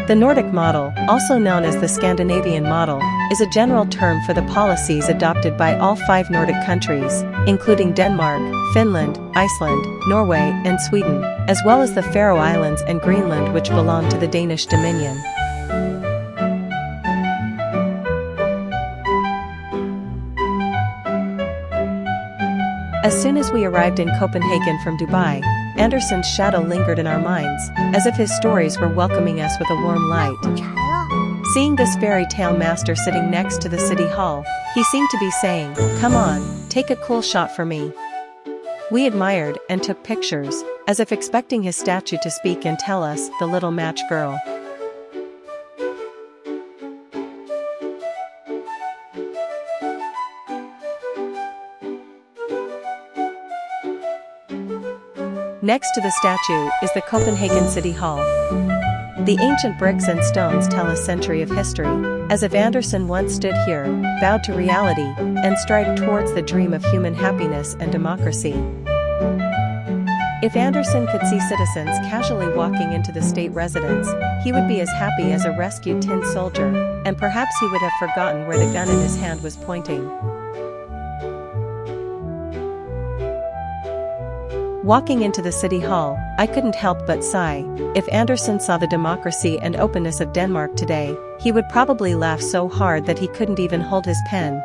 The Nordic model, also known as the Scandinavian model, is a general term for the policies adopted by all 5 Nordic countries, including Denmark, Finland, Iceland, Norway, and Sweden, as well as the Faroe Islands and Greenland, which belong to the Danish Dominion. As soon as we arrived in Copenhagen from Dubai, Andersen's shadow lingered in our minds, as if his stories were welcoming us with a warm light. Seeing this fairy tale master sitting next to the city hall, he seemed to be saying, "Come on, take a cool shot for me." We admired and took pictures, as if expecting his statue to speak and tell us, "The little match girl." Next to the statue is the Copenhagen City Hall. The ancient bricks and stones tell a century of history, as if Andersen once stood here, bowed to reality, and strived towards the dream of human happiness and democracy. If Andersen could see citizens casually walking into the state residence, he would be as happy as a rescued tin soldier, and perhaps he would have forgotten where the gun in his hand was pointing. Walking into the city hall, I couldn't help but sigh. If Andersen saw the democracy and openness of Denmark today, he would probably laugh so hard that he couldn't even hold his pen.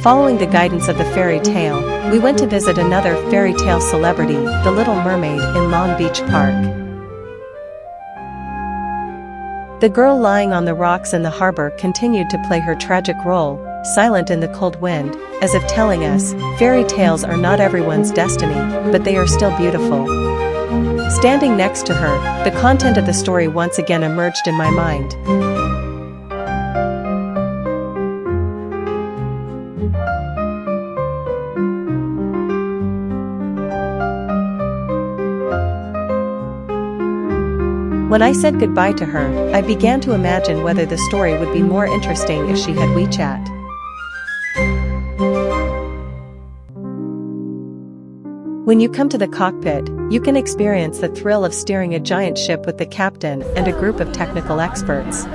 Following the guidance of the fairy tale, we went to visit another fairy tale celebrity, the Little Mermaid, in Long Beach Park. The girl lying on the rocks in the harbor continued to play her tragic role, silent in the cold wind, as if telling us, fairy tales are not everyone's destiny, but they are still beautiful. Standing next to her, the content of the story once again emerged in my mind. When I said goodbye to her, I began to imagine whether the story would be more interesting if she had WeChat. When you come to the cockpit, you can experience the thrill of steering a giant ship with the captain and a group of technical experts.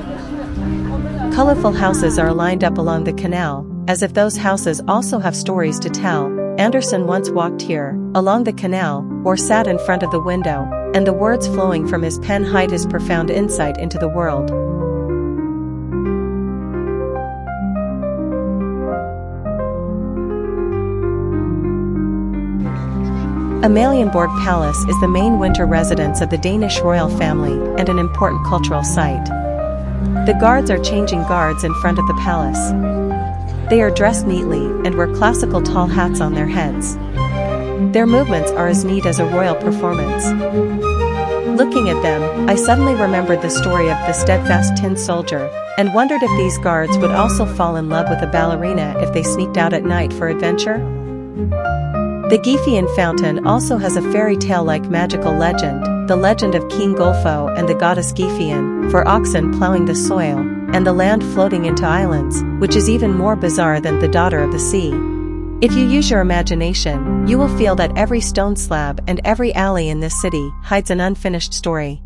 Colorful houses are lined up along the canal, as if those houses also have stories to tell. Andersen once walked here, along the canal, or sat in front of the window, and the words flowing from his pen hide his profound insight into the world. Amalienborg Palace is the main winter residence of the Danish royal family and an important cultural site. The guards are changing guards in front of the palace. They are dressed neatly and wear classical tall hats on their heads. Their movements are as neat as a royal performance. Looking at them, I suddenly remembered the story of the steadfast tin soldier, and wondered if these guards would also fall in love with a ballerina if they sneaked out at night for adventure. The Gefion fountain also has a fairy tale-like magical legend, the legend of King Golfo and the goddess Gefion, for oxen plowing the soil, and the land floating into islands, which is even more bizarre than the daughter of the sea. If you use your imagination, you will feel that every stone slab and every alley in this city hides an unfinished story.